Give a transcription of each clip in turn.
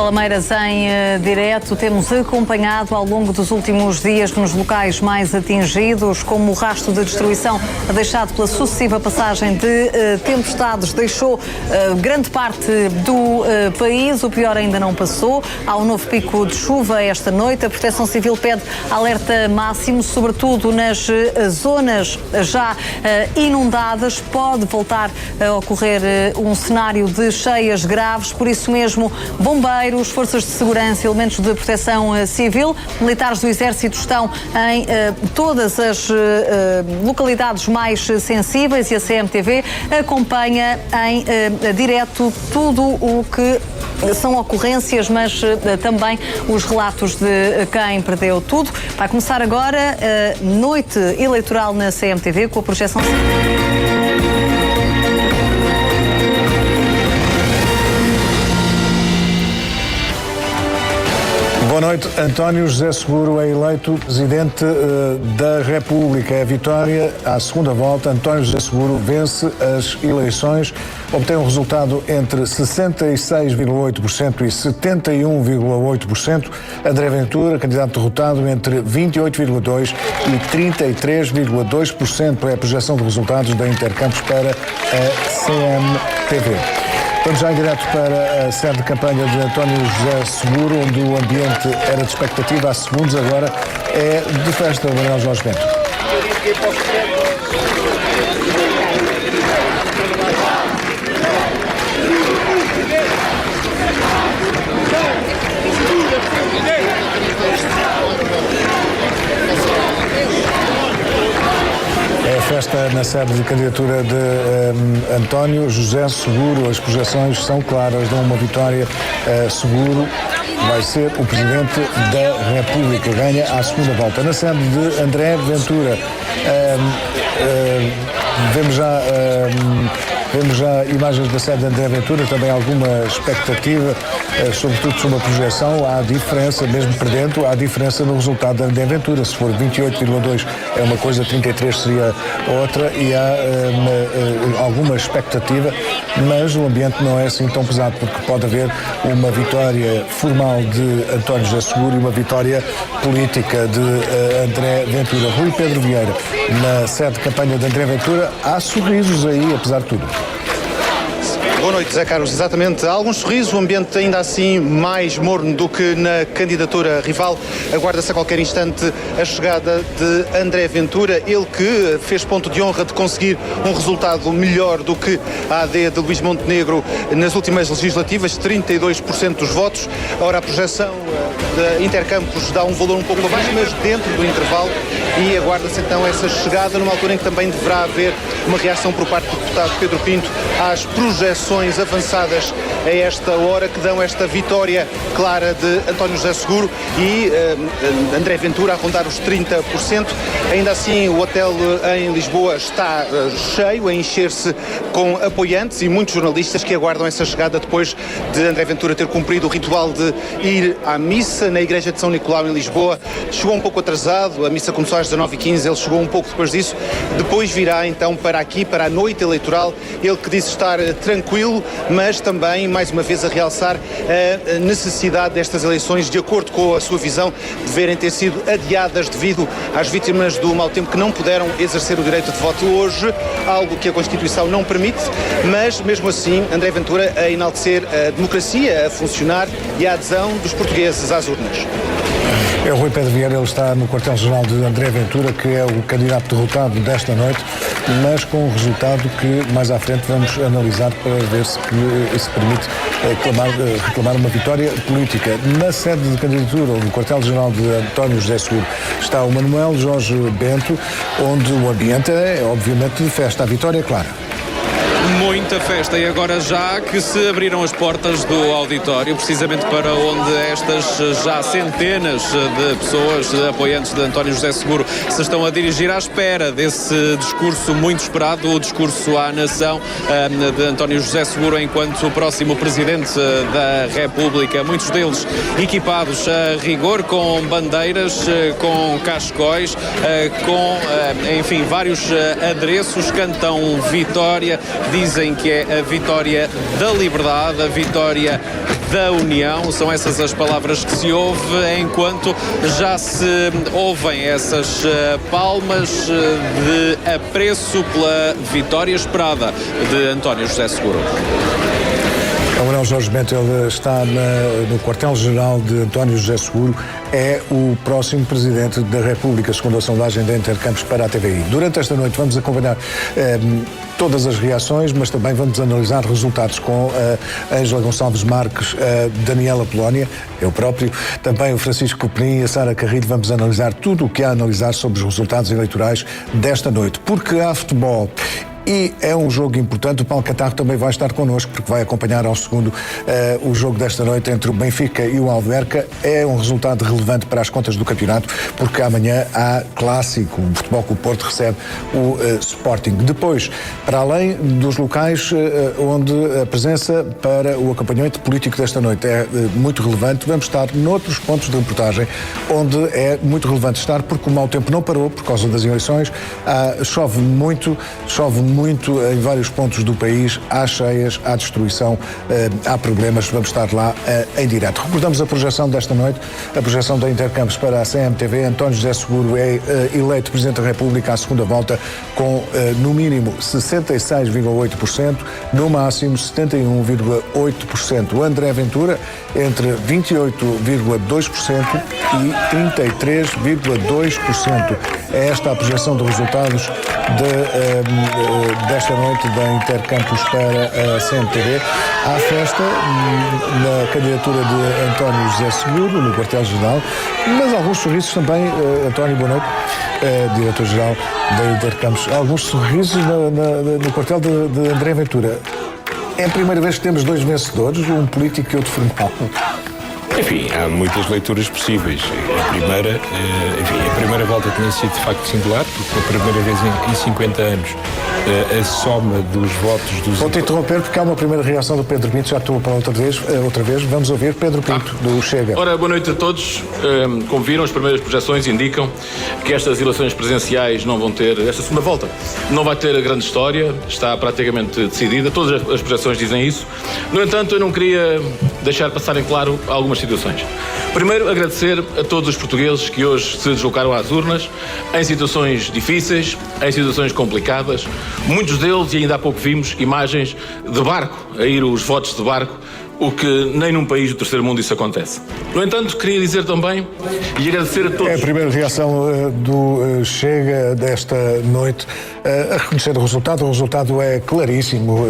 Lameiras em direto, temos acompanhado ao longo dos últimos dias nos locais mais atingidos, como o rastro de destruição deixado pela sucessiva passagem de tempestades deixou grande parte do país. O pior ainda não passou. Há um novo pico de chuva esta noite. A Proteção Civil pede alerta máximo, sobretudo nas zonas já inundadas. Pode voltar a ocorrer um cenário de cheias graves, por isso mesmo, bombeiros, forças de segurança, elementos de proteção civil, militares do Exército estão em todas as localidades mais sensíveis e a CMTV acompanha em direto tudo o que são ocorrências, mas também os relatos de quem perdeu tudo. Vai começar agora a noite eleitoral na CMTV com a projeção. Boa noite. António José Seguro é eleito Presidente da República. É a vitória à segunda volta. António José Seguro vence as eleições, obtém um resultado entre 66,8% e 71,8%. André Ventura, candidato derrotado, entre 28,2% e 33,2%. É a projeção de resultados da Intercampos para a CMTV. Vamos já em direto para a sede de campanha de António José Seguro, onde o ambiente era de expectativa há segundos, agora é de festa. Manuel Jorge Bento. É a festa na sede de candidatura de António José Seguro. As projeções são claras, dão uma vitória. Seguro vai ser o Presidente da República, ganha à segunda volta. Na sede de André Ventura, vemos já imagens da sede de André Ventura, também alguma expectativa, sobretudo sobre a projeção. Há diferença, mesmo perdendo, há diferença no resultado de André Ventura. Se for 28,2 é uma coisa, 33 seria outra, e há alguma expectativa, mas o ambiente não é assim tão pesado, porque pode haver uma vitória formal de António José Seguro e uma vitória política de André Ventura. Rui Pedro Vieira, na sede de campanha de André Ventura, há sorrisos aí, apesar de tudo. Boa noite, Zé Carlos. Exatamente, há algum sorriso, o ambiente ainda assim mais morno do que na candidatura rival. Aguarda-se a qualquer instante a chegada de André Ventura, ele que fez ponto de honra de conseguir um resultado melhor do que a AD de Luís Montenegro nas últimas legislativas, 32% dos votos. Ora, a projeção da Intercampos dá um valor um pouco abaixo, mas dentro do intervalo, e aguarda-se então essa chegada numa altura em que também deverá haver uma reação por parte do deputado Pedro Pinto às projeções avançadas a esta hora, que dão esta vitória clara de António José Seguro e André Ventura a rondar os 30%. Ainda assim, o hotel em Lisboa está cheio, a encher-se com apoiantes e muitos jornalistas que aguardam essa chegada depois de André Ventura ter cumprido o ritual de ir à missa na Igreja de São Nicolau em Lisboa. Chegou um pouco atrasado, a missa começou às 19h15, ele chegou um pouco depois disso. Depois virá então para aqui, para a noite eleitoral, ele que disse estar tranquilo, mas também, mais uma vez, a realçar a necessidade destas eleições, de acordo com a sua visão, deverem ter sido adiadas devido às vítimas do mau tempo que não puderam exercer o direito de voto hoje, algo que a Constituição não permite, mas mesmo assim André Ventura a enaltecer a democracia a funcionar e a adesão dos portugueses às urnas. É o Rui Pedro Vieira, ele está no quartel-general de André Ventura, que é o candidato derrotado desta noite, mas com um resultado que mais à frente vamos analisar para ver se permite reclamar uma vitória política. Na sede de candidatura, no quartel-general de António José Seguro, está o Manuel Jorge Bento, onde o ambiente é obviamente de festa. A vitória é clara. Muita festa, e agora já que se abriram as portas do auditório, precisamente para onde estas já centenas de pessoas, de apoiantes de António José Seguro, se estão a dirigir à espera desse discurso muito esperado, o discurso à nação de António José Seguro enquanto o próximo Presidente da República, muitos deles equipados a rigor com bandeiras, com cascóis, com, enfim, vários adereços, cantam vitória, dizem que é a vitória da liberdade, a vitória da União. São essas as palavras que se ouve, enquanto já se ouvem essas palmas de apreço pela vitória esperada de António José Seguro. O Manuel Jorge Bento, ele está no quartel-general de António José Seguro, é o próximo Presidente da República, segundo a sondagem da Intercampos para a TVI. Durante esta noite vamos acompanhar todas as reações, mas também vamos analisar resultados com a Ângela Gonçalves Marques, a Daniela Polónia, eu próprio, também o Francisco Penin e a Sara Carrilho. Vamos analisar tudo o que há a analisar sobre os resultados eleitorais desta noite, porque há futebol. E é um jogo importante. O Paulo Catarro também vai estar connosco, porque vai acompanhar ao segundo o jogo desta noite entre o Benfica e o Alverca. É um resultado relevante para as contas do campeonato, porque amanhã há clássico. O Futebol Clube Porto recebe o Sporting. Depois, para além dos locais onde a presença para o acompanhamento político desta noite é muito relevante, vamos estar noutros pontos de reportagem onde é muito relevante estar, porque o mau tempo não parou por causa das eleições. Chove muito em vários pontos do país, há cheias, há destruição, há problemas. Vamos estar lá em direto. Recordamos a projeção desta noite, a projeção da Intercampos para a CMTV. António José Seguro é eleito Presidente da República à segunda volta com, no mínimo, 66,8%, no máximo 71,8%. André Ventura entre 28,2% e 33,2%. É esta a projeção de resultados desta noite da Intercampos para a CMTV. Há festa na candidatura de António José Seguro, no quartel-general, mas alguns sorrisos também. António, boa noite, diretor-geral da Intercampos. Alguns sorrisos no quartel de André Ventura. É a primeira vez que temos dois vencedores, um político e outro formal. Enfim, há muitas leituras possíveis. A primeira volta tinha sido de facto singular, porque pela primeira vez em 50 anos a soma dos votos dos... Vou-te interromper porque há uma primeira reação do Pedro Pinto, já estou para outra vez. Vamos ouvir Pedro Pinto, do Chega. Ora, boa noite a todos. Como viram, as primeiras projeções indicam que estas eleições presidenciais não vão ter, esta segunda volta, não vai ter a grande história, está praticamente decidida, todas as projeções dizem isso. No entanto, eu não queria deixar passar em claro algumas situações. Primeiro, agradecer a todos os portugueses que hoje se deslocaram às urnas, em situações difíceis, em situações complicadas. Muitos deles, e ainda há pouco vimos, imagens de barco, a ir os votos de barco, o que nem num país do terceiro mundo isso acontece. No entanto, queria dizer também e agradecer a todos... É a primeira reação do Chega desta noite a reconhecer o resultado. O resultado é claríssimo.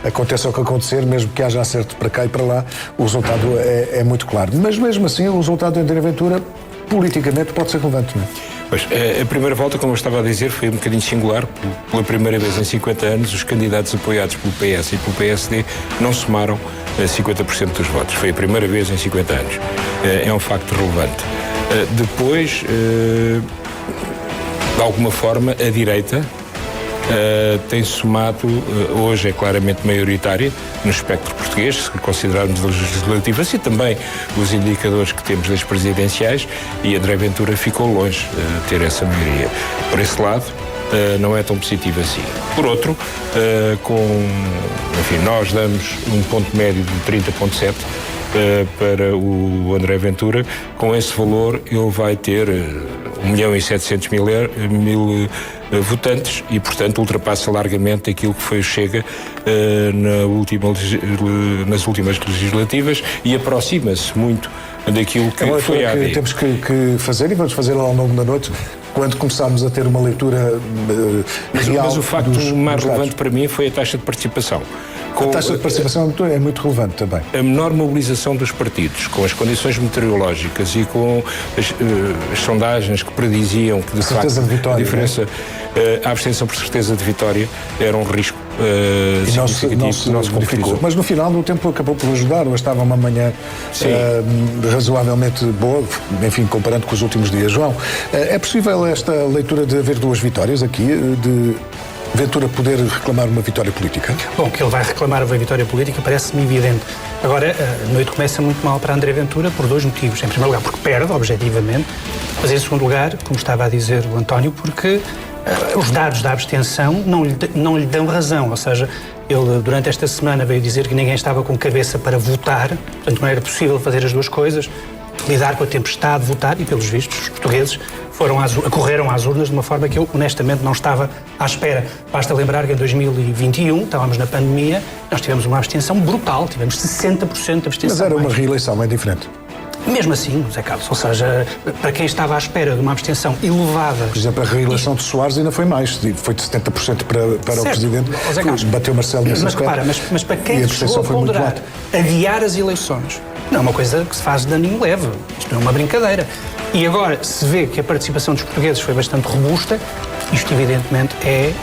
Aconteça o que acontecer, mesmo que haja acerto para cá e para lá, o resultado é muito claro. Mas mesmo assim, o resultado de André Ventura, politicamente, pode ser relevante, não é? Pois, a primeira volta, como eu estava a dizer, foi um bocadinho singular. Pela primeira vez em 50 anos, os candidatos apoiados pelo PS e pelo PSD não somaram 50% dos votos. Foi a primeira vez em 50 anos. É um facto relevante. Depois, de alguma forma, a direita tem somado, hoje é claramente maioritária no espectro português, se considerarmos as legislativas e também os indicadores que temos das presidenciais, e André Ventura ficou longe de ter essa maioria. Por esse lado, não é tão positivo assim. Por outro, nós damos um ponto médio de 30,7 para o André Ventura. Com esse valor, ele vai ter 1.700.000 votantes e, portanto, ultrapassa largamente aquilo que foi o Chega nas últimas legislativas e aproxima-se muito daquilo que foi a AD. Temos que fazer, e vamos fazê-lo ao longo da noite, quando começarmos a ter uma leitura real. Mas o facto mais relevante para mim foi a taxa de participação. A taxa de participação é muito relevante também. A menor mobilização dos partidos, com as condições meteorológicas e com as sondagens que prediziam que, de facto, a diferença, a abstenção por certeza de vitória era um risco significativo, não se complicou. Mas no final o tempo acabou por ajudar. Hoje estava uma manhã razoavelmente boa, enfim, comparando com os últimos dias. João, é possível esta leitura de haver duas vitórias aqui, de Ventura poder reclamar uma vitória política? Bom, que ele vai reclamar uma vitória política parece-me evidente. Agora, a noite começa muito mal para André Ventura por dois motivos. Em primeiro lugar, porque perde, objetivamente, mas em segundo lugar, como estava a dizer o António, porque os dados da abstenção não lhe dão razão, ou seja, Ele, durante esta semana, veio dizer que ninguém estava com cabeça para votar, portanto não era possível fazer as duas coisas, lidar com a tempestade, votar, e pelos vistos os portugueses correram às urnas de uma forma que eu honestamente não estava à espera. Basta lembrar que em 2021, estávamos na pandemia, nós tivemos uma abstenção brutal, tivemos 60% de abstenção. Mas era uma reeleição, é diferente. Mesmo assim, José Carlos, ou seja, para quem estava à espera de uma abstenção elevada... Por exemplo, a reeleição de Soares ainda foi mais, foi de 70% para o Presidente, José Carlos, bateu Marcelo nesse aspecto. Mas para quem chegou a ponderar adiar as eleições, não é uma coisa que se faz de ânimo leve, isto não é uma brincadeira. E agora se vê que a participação dos portugueses foi bastante robusta, isto evidentemente é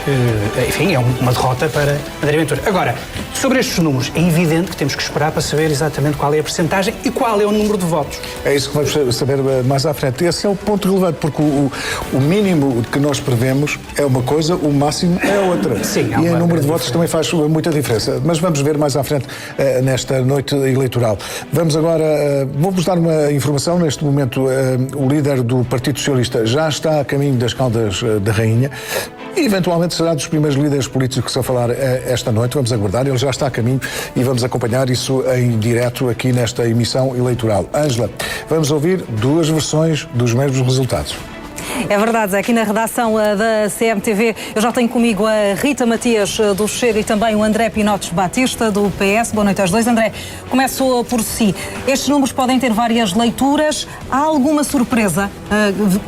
uma derrota para André Ventura. Agora, sobre estes números, é evidente que temos que esperar para saber exatamente qual é a percentagem e qual é o número de votos. É isso que vamos saber mais à frente. Esse é o ponto relevante, porque o mínimo que nós prevemos é uma coisa, o máximo é outra. Sim, e em número de votos também faz muita diferença. Mas vamos ver mais à frente nesta noite eleitoral. Vamos agora, vou-vos dar uma informação. Neste momento, o líder do Partido Socialista já está a caminho das Caldas da Rainha. E eventualmente será dos primeiros líderes políticos a falar esta noite. Vamos aguardar, ele já está a caminho e vamos acompanhar isso em direto aqui nesta emissão eleitoral. Ângela, vamos ouvir duas versões dos mesmos resultados. É verdade, aqui na redação da CMTV eu já tenho comigo a Rita Matias do Chega e também o André Pinotes Batista do PS. Boa noite aos dois. André, começo por si. Estes números podem ter várias leituras. Há alguma surpresa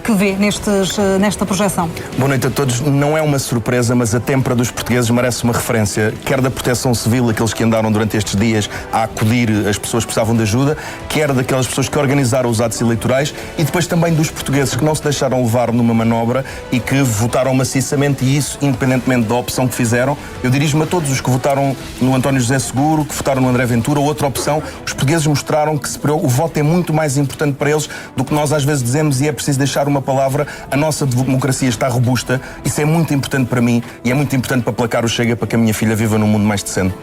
que vê nesta projeção? Boa noite a todos. Não é uma surpresa, mas a têmpera dos portugueses merece uma referência, quer da Proteção Civil, aqueles que andaram durante estes dias a acudir as pessoas que precisavam de ajuda, quer daquelas pessoas que organizaram os atos eleitorais e depois também dos portugueses que não se deixaram levar numa manobra e que votaram maciçamente, e isso independentemente da opção que fizeram. Eu dirijo-me a todos os que votaram no António José Seguro, que votaram no André Ventura ou outra opção. Os portugueses mostraram que o voto é muito mais importante para eles do que nós às vezes dizemos, e é preciso deixar uma palavra: a nossa democracia está robusta. Isso é muito importante para mim e é muito importante para placar o Chega, para que a minha filha viva num mundo mais decente.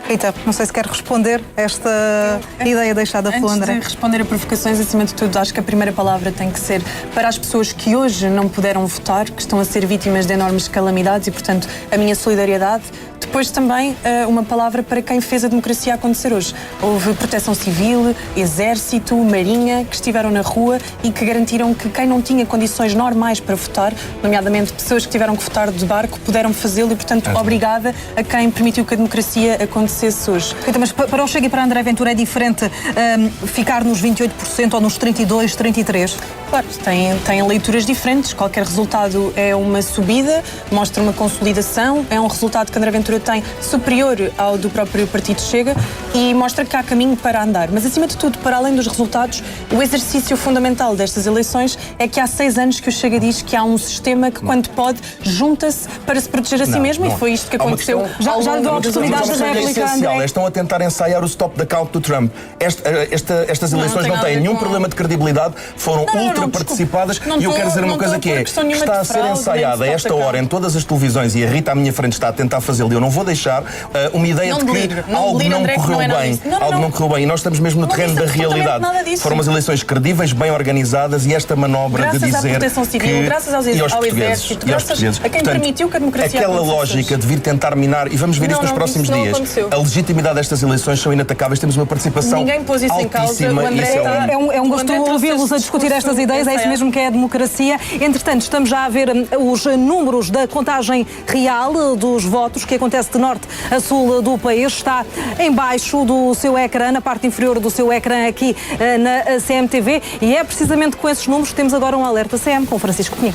Rita, não sei se quer responder a esta ideia deixada pelo André. Antes de responder a provocações, acima de tudo, acho que a primeira palavra tem que ser para as pessoas que hoje não puderam votar, que estão a ser vítimas de enormes calamidades, e, portanto, a minha solidariedade. Depois também uma palavra para quem fez a democracia acontecer hoje. Houve Proteção Civil, Exército, Marinha, que estiveram na rua e que garantiram que quem não tinha condições normais para votar, nomeadamente pessoas que tiveram que votar de barco, puderam fazê-lo, e, portanto, obrigada a quem permitiu que a democracia acontecesse hoje. Então, mas para o Chega e para André Ventura é diferente ficar nos 28% ou nos 32%, 33%? Claro, tem leituras diferentes. Qualquer resultado é uma subida, mostra uma consolidação, é um resultado que André Ventura tem superior ao do próprio Partido Chega e mostra que há caminho para andar. Mas, acima de tudo, para além dos resultados, o exercício fundamental destas eleições é que há 6 anos que o Chega diz que há um sistema que, quando pode, junta-se para se proteger a si mesmo, e foi isto que aconteceu. Já lhe deu a oportunidade de réplica, André. Estão a tentar ensaiar o stop the count do Trump. Estas eleições não têm nenhum problema de credibilidade, foram ultra participadas, e eu quero dizer uma coisa que está a ser ensaiada a esta hora em todas as televisões, e a Rita à minha frente está a tentar fazê-lo. Eu não vou deixar uma ideia de que algo não correu bem. Algo não correu bem. E nós estamos mesmo no terreno da realidade. Foram umas eleições credíveis, bem organizadas, e esta manobra de dizer graças à Proteção Civil, graças ao Exército, graças a quem permitiu que a democracia aquela lógica de vir tentar minar, e vamos ver isso nos próximos dias. A legitimidade destas eleições são inatacáveis. Temos uma participação ninguém pôs isso em causa. O André é um gosto ouvi-los a discutir estas ideias. É isso mesmo que é a democracia. Entretanto, estamos já a ver os números da contagem real dos votos, que acontece de norte a sul do país. Está em baixo do seu ecrã, na parte inferior do seu ecrã aqui na CMTV, e é precisamente com esses números que temos agora um alerta CM com Francisco Cunha.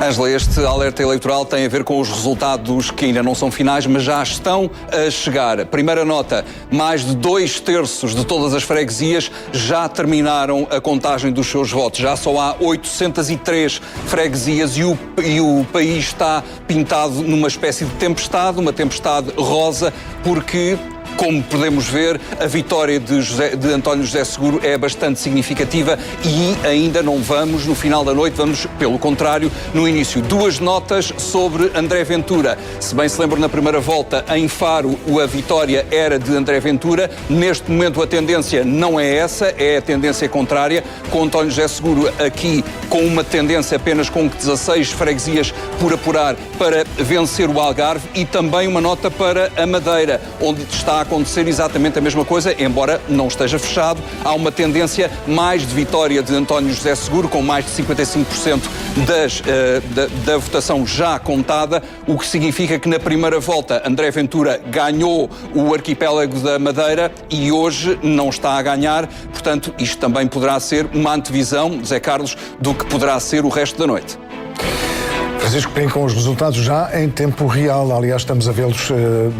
Ângela, este alerta eleitoral tem a ver com os resultados que ainda não são finais, mas já estão a chegar. Primeira nota: mais de 2/3 de todas as freguesias já terminaram a contagem dos seus votos. Já só há 803 freguesias e o país está pintado numa espécie de tempestade, uma tempestade rosa, porque Como podemos ver, a vitória de António José Seguro é bastante significativa e ainda não vamos no final da noite, vamos, pelo contrário, no início. 2 notas sobre André Ventura. Se bem se lembram, na primeira volta, em Faro, a vitória era de André Ventura. Neste momento, a tendência não é essa, é a tendência contrária, com António José Seguro aqui com uma tendência apenas com 16 freguesias por apurar para vencer o Algarve, e também uma nota para a Madeira, onde está a acontecer exatamente a mesma coisa, embora não esteja fechado. Há uma tendência mais de vitória de António José Seguro, com mais de 55% da votação já contada, o que significa que na primeira volta André Ventura ganhou o arquipélago da Madeira e hoje não está a ganhar. Portanto, isto também poderá ser uma antevisão, Zé Carlos, do que poderá ser o resto da noite. Francisco Pinho, com os resultados já em tempo real. Aliás, estamos a vê-los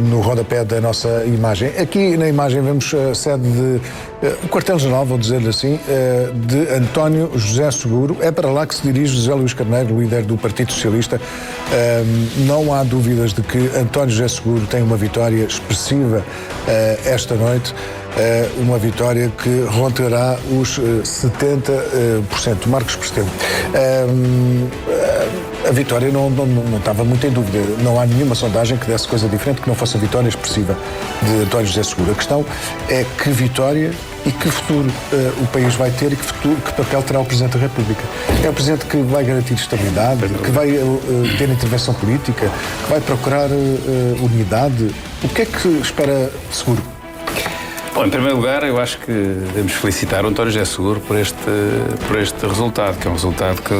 no rodapé da nossa imagem. Aqui na imagem vemos a sede o quartel-general, vou dizer-lhe assim, de António José Seguro. É para lá que se dirige José Luís Carneiro, líder do Partido Socialista. Não há dúvidas de que António José Seguro tem uma vitória expressiva esta noite. Uma vitória que rondará os 70%. Marcos Prestelo. A vitória não estava muito em dúvida. Não há nenhuma sondagem que desse coisa diferente que não fosse a vitória expressiva de António José Seguro. A questão é que vitória e que futuro o país vai ter e que papel terá o Presidente da República. É o Presidente que vai garantir estabilidade, que vai ter intervenção política, que vai procurar unidade. O que é que espera Seguro? Bom, em primeiro lugar, eu acho que devemos felicitar o António José Seguro por este resultado, que é um resultado que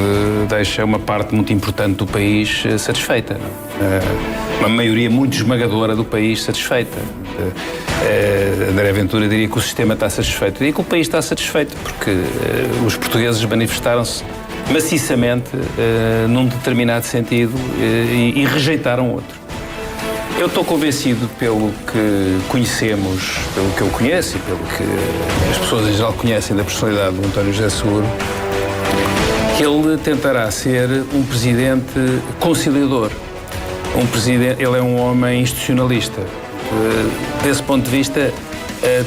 deixa uma parte muito importante do país satisfeita. Uma maioria muito esmagadora do país satisfeita. André Ventura diria que o sistema está satisfeito. Diria que o país está satisfeito porque os portugueses manifestaram-se maciçamente num determinado sentido e rejeitaram outro. Eu estou convencido, pelo que conhecemos, pelo que eu conheço e pelo que as pessoas em geral conhecem da personalidade do António José Seguro, que ele tentará ser um presidente conciliador. Ele é um homem institucionalista. Desse ponto de vista,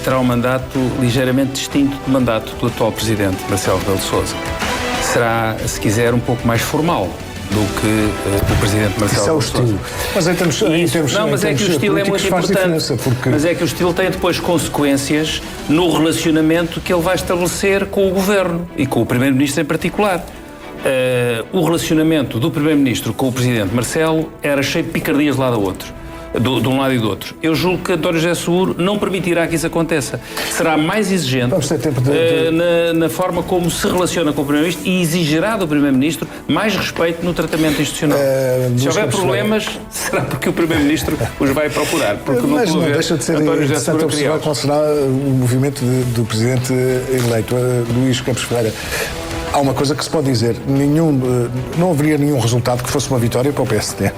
terá um mandato ligeiramente distinto do mandato do atual presidente, Marcelo Rebelo de Sousa. Será, se quiser, um pouco mais formal do que o presidente Marcelo. Isso é o estilo. Mas em termos não, mas é que o estilo é muito importante. Porque... Mas é que o estilo tem depois consequências no relacionamento que ele vai estabelecer com o governo e com o primeiro-ministro em particular. O relacionamento do primeiro-ministro com o presidente Marcelo era cheio de picardias de lado a outro. De um lado e do outro. Eu julgo que António José Seguro não permitirá que isso aconteça. Será mais exigente na forma como se relaciona com o Primeiro-Ministro e exigirá do Primeiro-Ministro mais respeito no tratamento institucional. Se houver problemas, será porque o Primeiro-Ministro os vai procurar. Porque mas não deixa de ser interessante observar qual será o movimento do Presidente eleito, Luís Campos Ferreira. Há uma coisa que se pode dizer, não haveria nenhum resultado que fosse uma vitória para o PSD.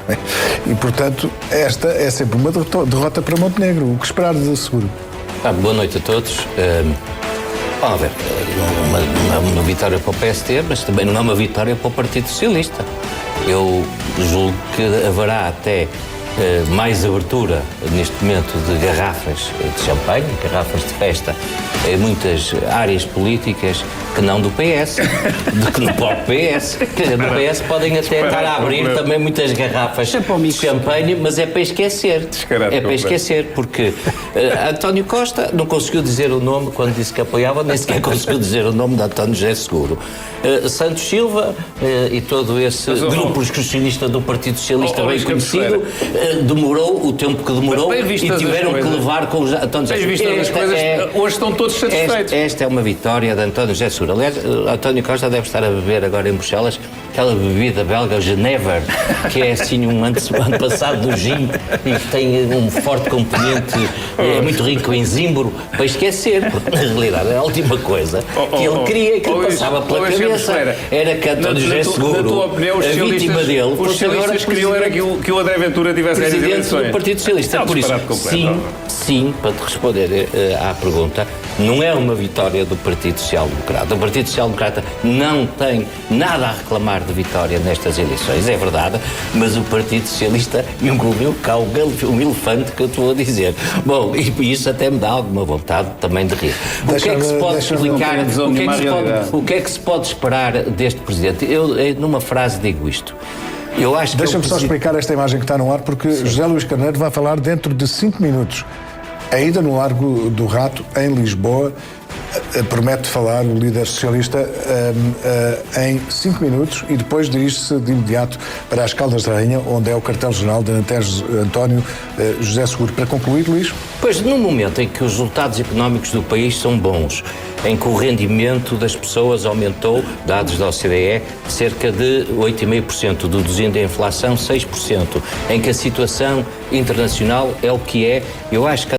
E, portanto, esta é sempre uma derrota para Montenegro. O que esperar de Seguro? Boa noite a todos. Vamos ver, uma vitória para o PSD, mas também não é uma vitória para o Partido Socialista. Eu julgo que haverá até mais abertura, neste momento, de garrafas de champanhe, garrafas de festa, em muitas áreas políticas que não do PS, do que no próprio PS. Quer dizer, no PS podem até estar a abrir também muitas garrafas de champanhe, mas é para esquecer. É para esquecer, porque António Costa não conseguiu dizer o nome quando disse que apoiava, nem sequer conseguiu dizer o nome de António José Seguro. Santos Silva e todo esse grupo excursionista do Partido Socialista bem conhecido demorou o tempo que demorou e tiveram que levar com os António José Seguro. Hoje estão todos satisfeitos. Esta é uma vitória de António José Seguro. Aliás, António Costa deve estar a beber agora em Bruxelas aquela bebida belga Genever, que é assim um antepassado do gin e que tem um forte componente, é muito rico em zimbro, para esquecer, porque na realidade a última coisa que ele queria, que lhe passava pela cabeça, era que António José Seguro, na tua opinião, a vítima dele, os socialistas queriam era que o André Ventura tivesse as eleições. Presidente do Partido Socialista. Por isso, sim, para te responder à pergunta, não é uma vitória do Partido Social Democrata. O Partido Social Democrata não tem nada a reclamar de vitória nestas eleições, é verdade, mas o Partido Socialista engoliu cá um elefante que eu estou a dizer. Bom, e isso até me dá alguma vontade também de rir. O que é que se pode explicar, o que é que se pode esperar deste Presidente? Eu, numa frase, digo isto. Deixa-me só explicar esta imagem que está no ar, porque sim, José Luís Carneiro vai falar dentro de 5 minutos. A ida no Largo do Rato, em Lisboa, promete falar o líder socialista em 5 minutos e depois dirige-se de imediato para as Caldas da Rainha, onde é o quartel-general de António José Seguro. Para concluir, Luís? Pois, no momento em que os resultados económicos do país são bons, em que o rendimento das pessoas aumentou, dados da OCDE, cerca de 8,5%, deduzindo a inflação 6%, em que a situação internacional é o que é, eu acho que